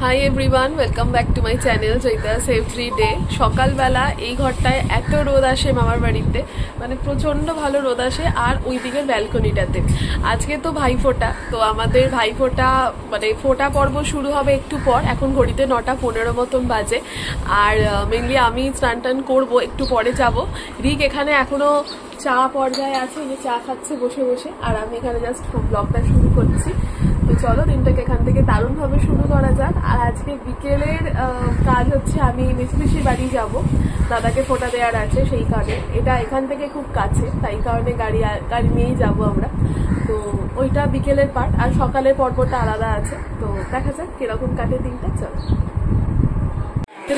Hi everyone, welcome back to my channel Joyita's every day. সকালবেলা এই ঘরটায় এত রোদ আসে মামার বাড়িতে, মানে প্রচণ্ড ভালো রোদ আসে। আর ওই দিকের ব্যালকনিটাতে আজকে তো ভাইফোঁটা, তো আমাদের ভাইফোঁটা মানে ফোঁটা পর্ব শুরু হবে একটু পর। এখন ঘড়িতে 9:15 মতন বাজে। আর মেনলি আমি স্নান টান করবো, একটু পরে যাব। রিক এখানে এখনও চা পর্যায়ে আছে, যে চা খাচ্ছে বসে বসে, আর আমি এখানে জাস্ট ব্লগটা শুরু করছি। তো চলো দিনটাকে এখান থেকে দারুণভাবে শুরু করা যাক। আর আজকে বিকেলের কাজ হচ্ছে আমি মিসমিসির বাড়ি যাব, দাদাকে ফোঁটা দেওয়ার আছে সেই কারণে। এটা এখান থেকে খুব কাছে, তাই কারণে গাড়ি নিয়েই যাব আমরা। তো ওইটা বিকেলের পার্ট, আর সকালের পর্বটা আলাদা আছে। তো দেখা যাক কিরকম কাটে দিনটা। চলো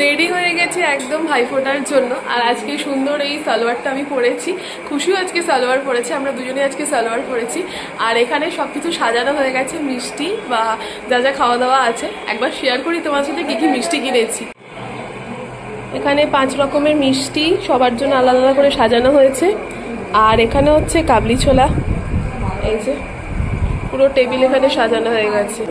রেডি হয়ে গেছি একদম ভাইফোঁটার জন্য। আর আজকে সুন্দর এই সালোয়ারটা আমি পরেছি, খুশিও আজকে সালোয়ার পরেছে, আমরা দুজনে আজকে সালোয়ার পরেছি। আর এখানে সবকিছু সাজানো হয়ে গেছে, মিষ্টি বা যা যা খাওয়া দাওয়া আছে। একবার শেয়ার করি তোমার সাথে কি কি মিষ্টি কিনেছি। এখানে 5 রকমের মিষ্টি সবার জন্য আলাদা আলাদা করে সাজানো হয়েছে। আর এখানে হচ্ছে কাবলি ছোলা, এই যে পুরো টেবিল এখানে সাজানো হয়ে গেছে।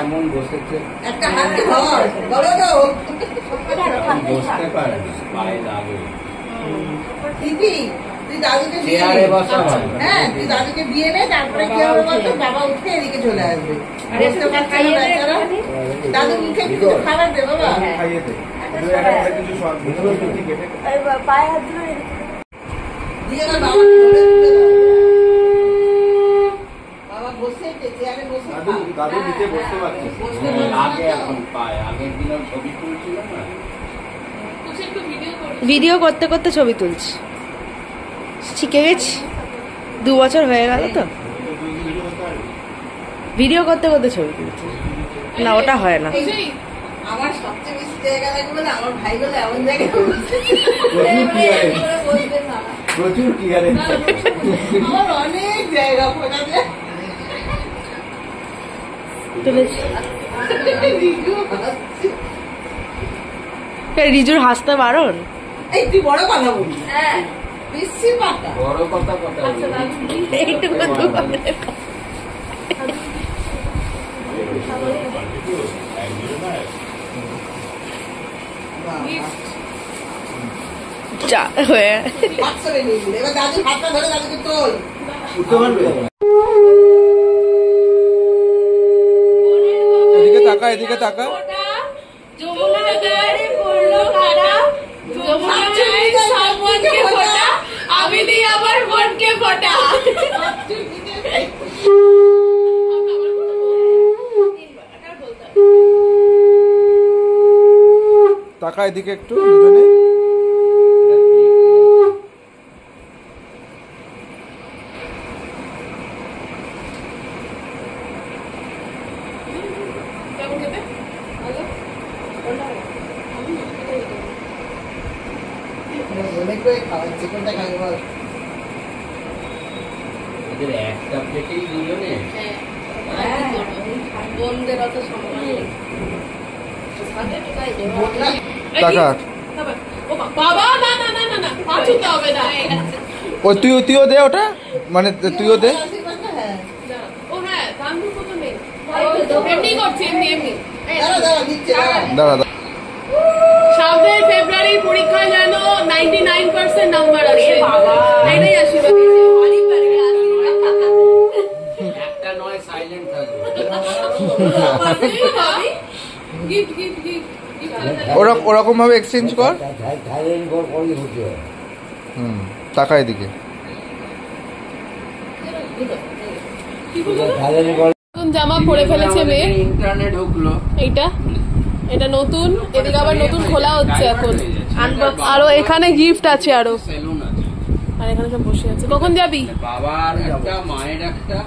এমন বসেছে একটা হাতে ধর বলো তো বসতে পারে না, পায়ে লাগে। দিদি তুই দাদুকে দিয়ে চেয়ারে বসা ভালো। হ্যাঁ তুই দাদুকে দিয়ে নে, তারপরে কি হবে বলতো, বাবা উঠে এদিকে চলে আসবে। বসতে পারছে না বেচারা, দাদু মুখে কিছু খাবার দে বাবা, খাইয়ে দে। পায়ে হাত ধরে দিয়ে না বাবা তুলে দাও। বাবা বসে চেয়ারে বসে দাদু নিচে বসতে পারছে আগে, এখন পায়। আগের দিন ছবি তুলছিল না, ভিডিও করতে করতে ছবি তুলছি, শিখে গেছি। 2 বছর হয়ে গেল তো ভিডিও করতে করতে ছবি তুলছি। না ওটা হয় না। আমার সবচেয়ে বেশি জায়গা লাগবে বলে আমার ভাই বলে এমন জায়গায় প্রচুর ক্লিয়ারেন্স, আমার অনেক জায়গা ফোটাতে তুলেছি। রিজুর হাসতে বারণ। এই তুই বড় কথা বলছিস। হ্যাঁ বেশি পাতা বড় কথা কথা এইটুকু চা হয়ে এবার দাদুর হাতটা ধরে দাদুকে তোল। উঠতে পারবে? এদিকে তাকা, এদিকে তাকা। আমি দিই আমার বোনকে ফোঁটা। তাকা এদিকে একটু দুজনে। খাওয়াচ্ছে কোনটা খাবে বল? এদের একটা প্লেটেই দুজনে। বোনদের অত সম্মান তাকা। বাবা না না না না না, পাঁচুতে হবে না। ও তুইও দে ওটা, মানে তুইও দে। হ্যাঁ ও হ্যাঁ গান্ধু কত নেই, এমনি করছি এমনি। দাঁড়া দিচ্ছে দাঁড়া দাঁড়া। সামনে ফেব্রুয়ারি পরীক্ষা যেন 99% নাম্বার আসে। এটাই আশীর্বাদ। একটা নয় সাইলেন্ট থাকবে। গিফট গিফট গিফট ওরকম ভাবে এক্সচেঞ্জ কর। তাকা এদিকে। নতুন জামা পরে ফেলেছে মেয়ে, ইন্টারনেট ঢুকলো এটা নতুন। এদিকে আবার নতুন খোলা হচ্ছে এখন। আরো এখানে গিফট আছে, আরো সেলুন আছে। আর এখানে সব বসে আছে। কখন যাবি? বাবার একটা, মায়ের একটা,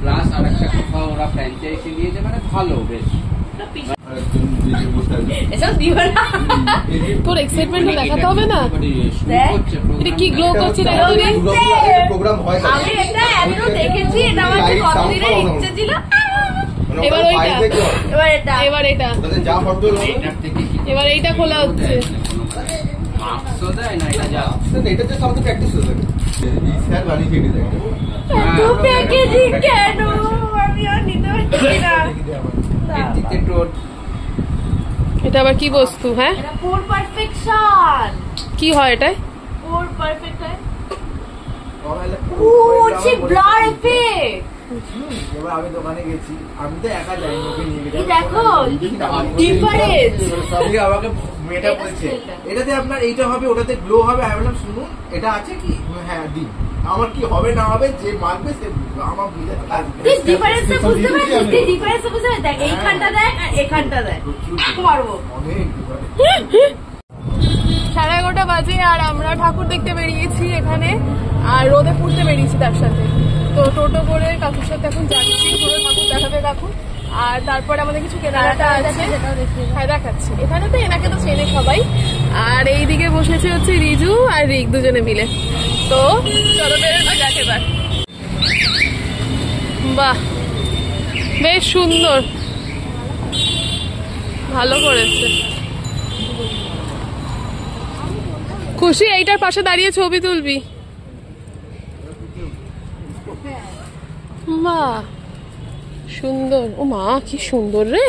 প্লাস আর একটা কোথাও ওরা ফ্র্যাঞ্চাইজি দিয়েছে, মানে ভালো বেশ। এসব দিবা না। তোর এক্সাইটমেন্ট দেখাতে হবে না? এটা কি গ্লো করছে না? প্রোগ্রাম হয় আমি এটা এমনও দেখেছি, এটা আমার কতদিনের ইচ্ছে ছিল। এবার ওইটা, এবার এটা, এবার এটা, যা ফটো এবার এইটা খোলা হচ্ছে। এটা তো সব প্র্যাকটিস হয়ে থাকে স্যার বানিয়ে দিয়ে দেয় এত প্যাকেজিং কেন? আমি আর নিতে পারছি না। এটা আবার কি বস্তু? হ্যাঁ, এটা পোর পারফেকশন। কি হয় এটা? পোর পারফেক্ট হয়। ও হচ্ছে ব্লার এফেক্ট। এবার আমি দোকানে গেছি, আমি তো একা যাইনি, ওকে নিয়ে গেছি। এই দেখো ডিফারেন্স। সবই আমাকে মেয়েটা বলছে এটাতে আপনার এইটা হবে, ওটাতে গ্লো হবে। আমি বললাম শুনুন এটা আছে কি? হ্যাঁ দিন। আমার কি হবে না হবে যে মানবে সে বুঝবে, আমার বুঝে তুই ডিফারেন্সটা বুঝতে পারছিস? তুই ডিফারেন্সটা বুঝতে পারছিস? দেখ এইখানটা দেখ আর এখানটা দেখ, পারবো। অনেক 11:30 বাজে আর আমরা ঠাকুর দেখতে বেরিয়েছি এখানে, আর রোদে পুড়তে বেরিয়েছি তার সাথে। তো টোটো করে কাকুর সাথে এখন যাচ্ছি, ঘুরে ঠাকুর দেখাবে কাকু। আর তারপরে আমাদের কিছু কেনাকাটা আছে, হ্যাঁ দেখাচ্ছি। এখানে তো এনাকে তো চেনে সবাই। আর এইদিকে বসেছে হচ্ছে রিজু আর রিক, দুজনে মিলে। তো চলো বেরোনো যাক এবার। বাহ, বেশ সুন্দর, ভালো করেছে। খুশি এইটার পাশে দাঁড়িয়ে ছবি তুলবি? বাহ সুন্দর। ও মা কি সুন্দর রে,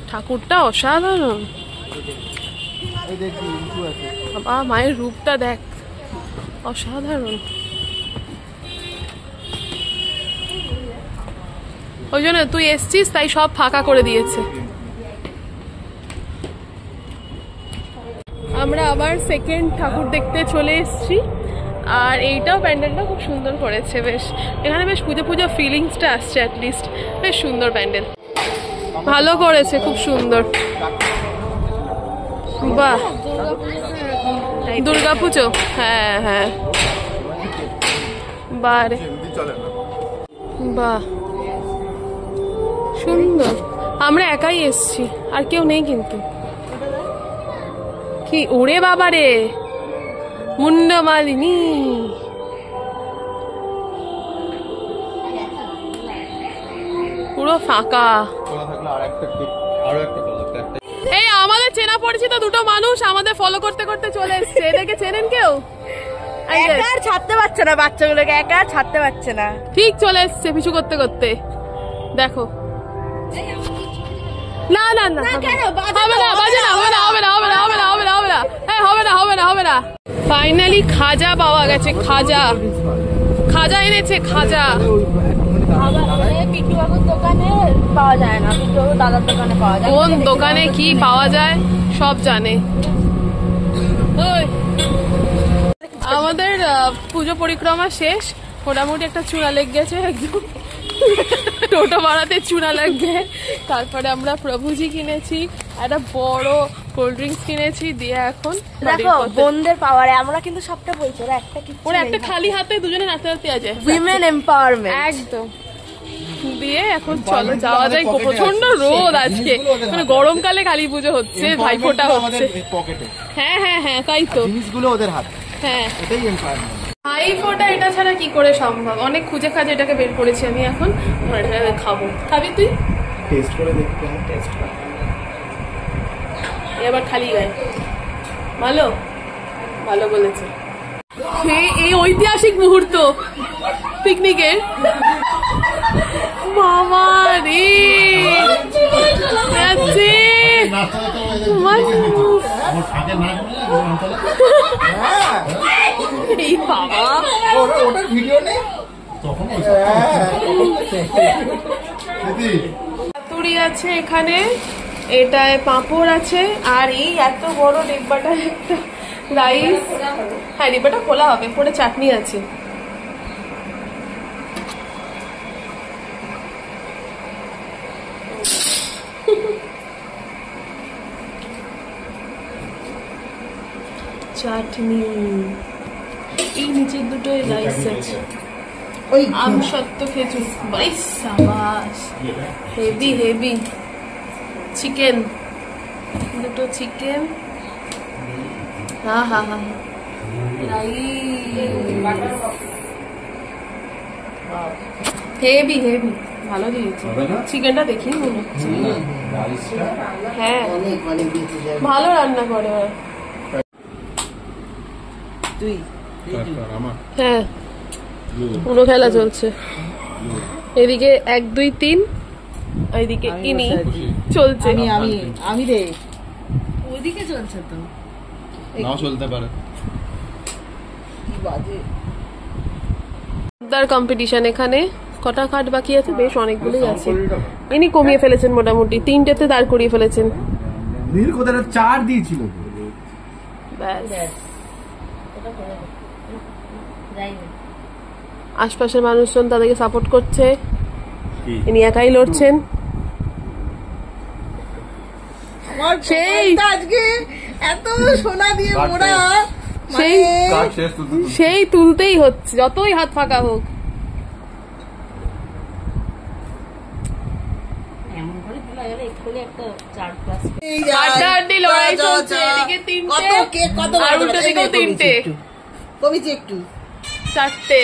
ঠাকুরটা অসাধারণ। বাবা মায়ের রূপটা দেখ, অসাধারণ। ওই জন্য তুই এসছিস তাই সব ফাঁকা করে দিয়েছে। আমরা আবার সেকেন্ড ঠাকুর দেখতে চলে এসেছি। আর এইটাও প্যান্ডেলটা খুব সুন্দর করেছে, বেশ এখানে বেশ পুজো পুজো ফিলিংসটা আসছে। অ্যাটলিস্ট বেশ সুন্দর প্যান্ডেল, ভালো করেছে, খুব সুন্দর। বাহ, দুর্গা পুজো, হ্যাঁ হ্যাঁ, বারে বাহ সুন্দর। আমরা একাই এসছি, আর কেউ নেই কিন্তু। কি ওরে বাবা রে, মুন্ডমালিনী। পুরো ফাঁকা। এই আমাদের চেনা পরিচিত দুটো মানুষ আমাদের ফলো করতে করতে চলে এসছে। এদেরকে চেনেন কেউ? একা আর ছাড়তে পারছে না, বাচ্চাগুলোকে একা আর ছাড়তে পারছে না। ঠিক চলে এসছে পিছু করতে করতে। দেখো, না না না কেন? হবে না, বাজে না, হবে না, হবে না, হবে না, হবে না, হবে না, হবে না, হবে না, হবে না, হবে না। ফাইনালি খাজা পাওয়া গেছে, খাজা, খাজা এনেছে, খাজা। পিটু বাবুর দোকানে পাওয়া যায় না, পিটু বাবুর দাদার দোকানে পাওয়া যায়। কোন দোকানে কি পাওয়া যায় সব জানে। ওই আমাদের পুজো পরিক্রমা শেষ, মোটামুটি একটা চূড়া লেগে গেছে একদম, টোটো ভাড়াতে চূড়া লাগবে। তারপরে আমরা প্রভুজি কিনেছি, একটা বড় কোল্ড ড্রিঙ্কস কিনেছি, দিয়ে এখন দেখো বোনদের পাওয়ারে আমরা কিন্তু সবটা বলছি, ওরা একটা কি ওরা একটা খালি হাতে দুজনে নাচতে নাচতে আছে, উইমেন এম্পাওয়ারমেন্ট একদম। দিয়ে এখন চলো যাওয়া যায়, প্রচন্ড রোদ আজকে, মানে গরমকালে কালী পুজো হচ্ছে, ভাইফোঁটা হচ্ছে। হ্যাঁ হ্যাঁ হ্যাঁ, তাই তো, জিনিসগুলো ওদের হাতে, হ্যাঁ এটাই এম্পায়ারমেন্ট। ভাইফোঁটা এটা ছাড়া কি করে সম্ভব? অনেক খুঁজে খাজে এটাকে বের করেছি আমি, এখন এটা খাবো। খাবি তুই? টেস্ট করে দেখতে হবে। টেস্ট কর। এবার খালি গায়ে, ভালো ভালো বলেছে। এই ঐতিহাসিক মুহূর্ত পিকনিকের, মামা রে যাচ্ছে। এই বাবা, ওটার ভিডিও নেই পাতুরি আছে এখানে, এটায় পাঁপড় আছে, আর এই এত বড় ডিব্বাটা একটা রাইস, হ্যাঁ ডিব্বাটা খোলা হবে, পরে চাটনি আছে। চাটনি, এই নিচের দুটোই রাইস আছে, ওই আম সত্য খেজুর, বাই সাবাস, হেভি হেভি। চিকেন, দুটো চিকেন, হ্যাঁ হ্যাঁ হ্যাঁ, হেভি হেভি ভালো দিয়েছে। চিকেনটা দেখি মনে হচ্ছে, হ্যাঁ অনেক অনেক দিয়েছে যাবে। ভালো রান্না করে ওরা। তুই হ্যাঁ পুরো খেলা চলছে, এদিকে 1 2 3, ওইদিকে ইনি চলছে। আমি রে ওইদিকে চলছে তো, নাও চলতে পারে। কি বাজে। তার কম্পিটিশন এখানে কটা কাট বাকি আছে, বেশ অনেকগুলোই আছে। ইনি কমিয়ে ফেলেছেন মোটামুটি, 3টেতে দাঁড় করিয়ে ফেলেছেন। নীল কোথায় 4 দিয়েছিল। ব্যাস আশপাশের মানুষজন তাদেরকে সাপোর্ট করছে, ইনি একাই লড়ছেন। আমার সেই আজকে এত সোনা দিয়ে মোড়া, সেই সেই তুলতেই হচ্ছে, যতই হাত ফাঁকা হোক। এমন করে দিলা গেলে এক্ষুনি একটা 4+। এই যা, হাড্ডাহাড্ডি লড়াই যা, চলছে, যা, এদিকে 3টে, কত কেক, কত আর ভালো উল্টো লাগে। দিকেও 3টে, কমিছে একটু 4টে।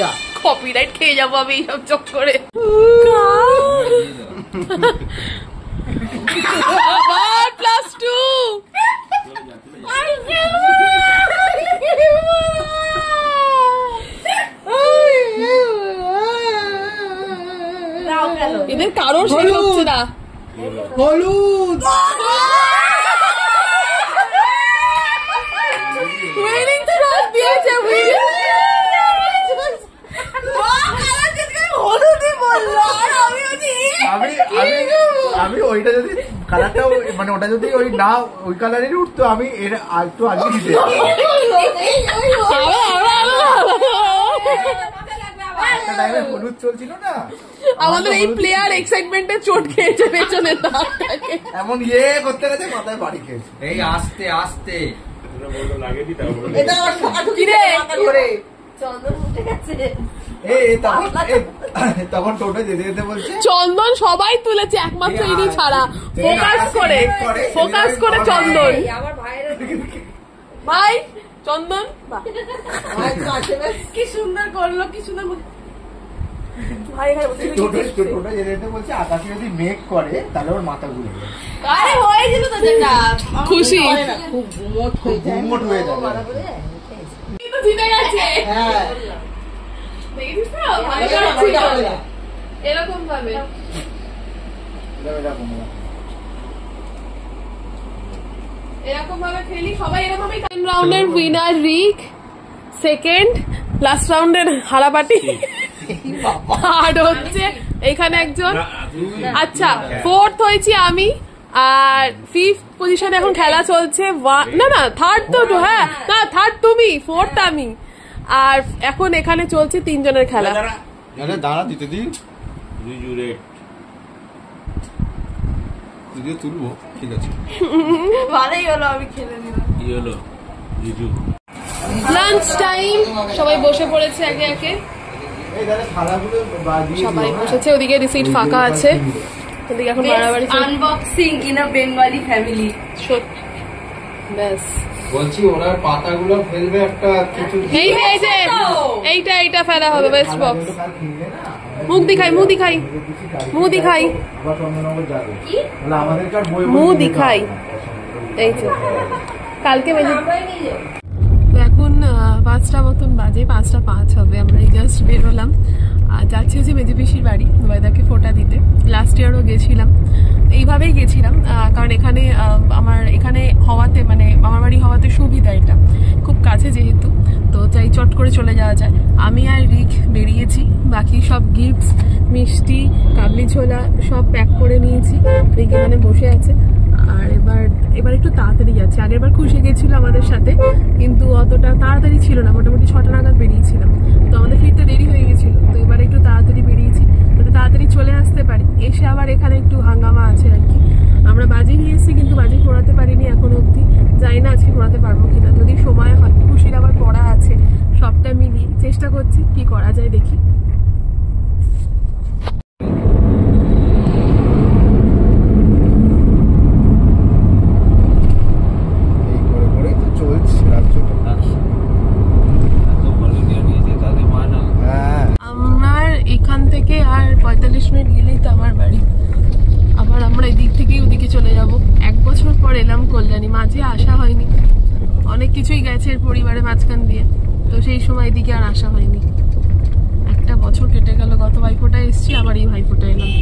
যা। কপিরাইট খেয়ে যাবো আমি এইসব চক্করে। আবার +2। এদের কারোর শেষ হচ্ছে না। হলুদ উইনিং শট দিয়েছে, উইনিং। আমি ওইটা যদি কালারটা মানে ওটা যদি ওই না ওই কালারেরই উঠতো আমি এর একটু আগে দিতে। একটা টাইমে হলুদ চলছিল না, আমাদের এই প্লেয়ার এক্সাইটমেন্টে চোট খেয়েছে পেছনের দাঁতটাকে। এমন করতে গেছে মাথায় বাড়ি খেয়েছে। এই আস্তে আস্তে এটা আমার কাকু কি রে? মাথা ধরে। তখন টোটো যেতে যেতে বলছে চন্দন সবাই তুলেছে একমাত্র ইনি ছাড়া, ফোকাস করে, ফোকাস করে চন্দন। ভাই চন্দন বাহ, ভাই তো আসে না। কি সুন্দর করলো, কি সুন্দর। ভাই এখানে বসে টোটো যেতে যেতে বলছে আকাশে যদি মেঘ করে তাহলে ওর মাথা ঘুরে যাবে। আরে হয়েছিল তো যেটা খুশি, হয় না, খুব গুমোট হয়ে যায়। গুমোট হয়ে যাবে। কিন্তু জিতে গেছে। হ্যাঁ দেখিস তো ভালো লাগছিল এরকম ভাবে। এরকম ভাবে খেলি সবাই, এরকম ভাবে। রাউন্ডের উইনার রিক, সেকেন্ড লাস্ট রাউন্ডের হারাপাটি, থার্ড হচ্ছে এখানে একজন। আচ্ছা ফোর্থ হয়েছি আমি, আর ফিফথ পজিশনে এখন খেলা চলছে। না না থার্ড তো, হ্যাঁ না থার্ড তুমি, ফোর্থ আমি। আর এখন এখানে চলছে 3 জনের খেলা। দাঁড়া দিতে দি তুলবো, ঠিক আছে। ভালোই হলো, আমি খেলে নিলাম। লাঞ্চ টাইম, সবাই বসে পড়েছে একে একে, সবাই বসেছে। ওদিকে রিসিট ফাঁকা আছে, ওদিকে এখন বাড়াবাড়ি unboxing in a Bengali family. ব্যাস বলছি ওরা পাতাগুলো ফেলবে একটা কিছু। এই যে এই যে এইটা ফেলা হবে ওয়েস্ট বক্স। মুখ দিখাই, মুখ দিখাই, মুখ দিখাই, মুখ দিখাই। এই যে কালকে এখন 5টা মতন বাজে, 5টা 5 হবে। আমরা জাস্ট বেরোলাম, যাচ্ছি হচ্ছে মেজে পিসির বাড়ি দুবাইদাকে ফোটা দিতে। লাস্ট ইয়ারও গেছিলাম, এইভাবেই গেছিলাম, কারণ এখানে আমার এখানে হওয়াতে, মানে মামার বাড়ি হওয়াতে সুবিধা, এটা খুব কাছে যেহেতু, তো চাই চট করে চলে যাওয়া যায়। আমি আর রিক বেরিয়েছি, বাকি সব গিফটস, মিষ্টি, কাবলি ছোলা সব প্যাক করে নিয়েছি। রিক এখানে বসে আছে। আর এবার একটু তাড়াতাড়ি যাচ্ছে। আগের বার খুশি গেছিল আমাদের সাথে, কিন্তু অতটা তাড়াতাড়ি ছিল না, মোটামুটি 6টা নাগাদ বেরিয়েছিলাম, তো আমাদের ফিরতে দেরি হয়ে গেছিল। তো এবার একটু তাড়াতাড়ি বেরিয়েছি, যাতে তাড়াতাড়ি চলে আসতে পারি। এসে আবার এখানে একটু হাঙ্গামা আছে আর কি। আমরা বাজি নিয়ে এসেছি, কিন্তু বাজি পড়াতে পারিনি এখনো অব্দি, জানি না আজকে পড়াতে পারবো কিনা। যদি সময় হয়, খুশির আবার পড়া আছে, সবটা মিলিয়ে চেষ্টা করছি কি করা যায় দেখি। কল্যাণী, মাঝে আসা হয়নি, অনেক কিছুই গেছে পরিবারের মাঝখান দিয়ে, তো সেই সময় এদিকে আর আসা হয়নি। একটা বছর কেটে গেল, গত ভাইফোঁটা এসছি, আবার এই ভাইফোঁটা এলাম।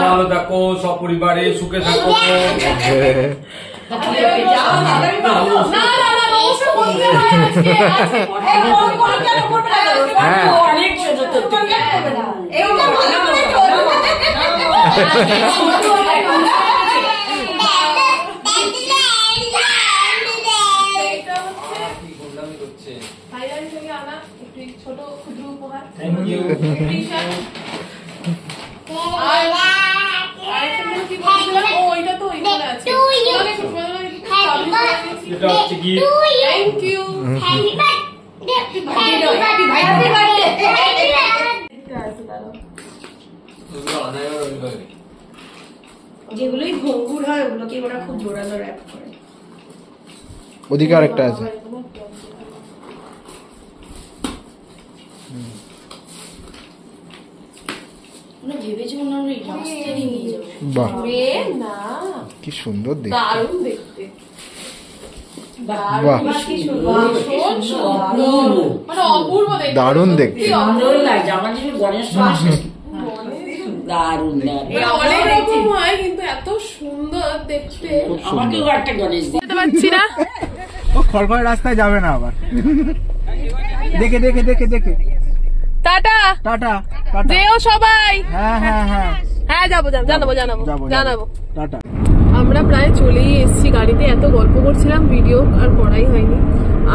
ভালো থাকো, সপরিবারে সুখে থাকো। ছোট ক্ষুদ্র উপহার। যেগুলোই ভঙ্গুর হয় ওগুলোকে ওরা খুব জোরালো র্যাপ করে। ওদিকে আরেকটা আছে। ভেবেছি মনে হয় রাস্তায় নিয়ে যাবো। বাহ, না কি সুন্দর দেখতে। দারুণ দেখতে, বাহ, মানে অপূর্ব দেখতে, দারুণ দেখতে। অনেক রকম হয় কিন্তু এত সুন্দর দেখতে। যেতে পারছি না, ও খড়খড় রাস্তায় যাবে না আবার। দেখে দেখে দেখে দেখে টাটা টাটা টাটা। যেও সবাই। হ্যাঁ হ্যাঁ হ্যাঁ হ্যাঁ জানাবো জানাবো। টাটা। আমরা প্রায় চলেই এসেছি গাড়িতে, এত গল্প করছিলাম, ভিডিও আর করাই হয়নি।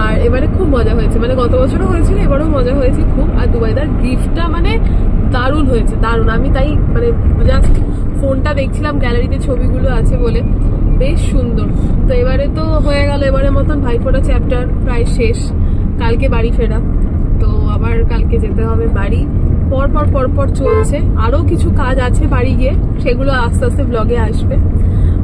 আর এবারে খুব মজা হয়েছে, মানে গত বছরও হয়েছিল, এবারও মজা হয়েছে খুব। আর দুবাইদার গিফটটা মানে দারুণ হয়েছে, দারুণ। আমি তাই মানে জাস্ট ফোনটা দেখছিলাম, গ্যালারিতে ছবিগুলো আছে বলে, বেশ সুন্দর। তো এবারে তো হয়ে গেল, এবারের মতন ভাইফোঁটা চ্যাপ্টার প্রায় শেষ, কালকে বাড়ি ফেরা। তো আবার কালকে যেতে হবে বাড়ি, পরপর চলছে। আরো কিছু কাজ আছে বাড়ি গিয়ে, সেগুলো আস্তে আস্তে ব্লগে আসবে,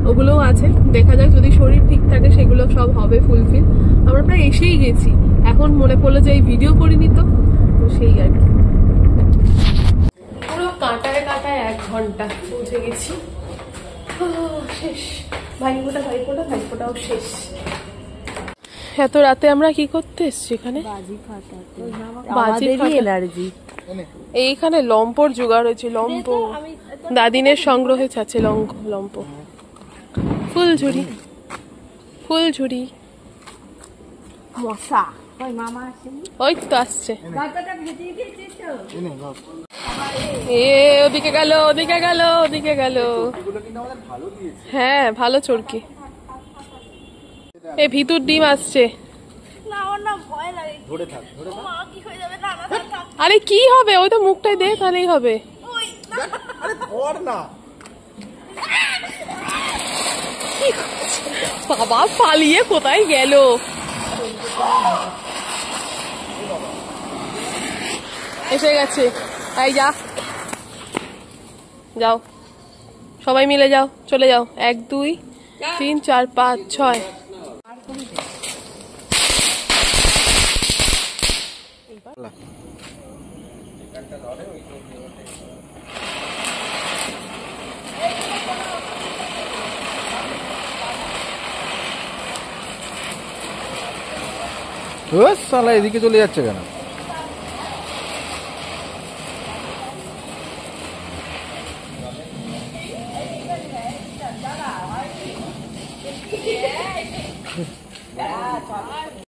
ওগুলোও আছে। দেখা যাক, যদি শরীর ঠিক থাকে সেগুলো সব হবে ফুলফিল। আমরা প্রায় এসেই গেছি, এখন মনে পড়লো যে এই ভিডিও করিনি, তো সেই আর কি। পুরো কাঁটায় 1 ঘন্টা পৌঁছে গেছি। শেষ ভাইফোঁটাও শেষ। এত রাতে আমরা কি করতে এসছি এখানে? বাজি এলার্জি। এইখানে লম্পোর জোগাড় হয়েছে, লম্পো দাদিনের সংগ্রহে আছে, লম্পো, ফুলঝুরি মশা। ওই তো আসছে, ওদিকে গেল। হ্যাঁ ভালো চরকি। এই ভিতর ডিম আসছে। আরে কি হবে, ওই তো মুখটাই দে, তাহলেই হবে। বাবা পালিয়ে কোথায় গেল? এসে গেছে, তাই যাও সবাই মিলে যাও, চলে যাও। 1 2 3 4 5 6। ও শালা এদিকে চলে যাচ্ছে কেন?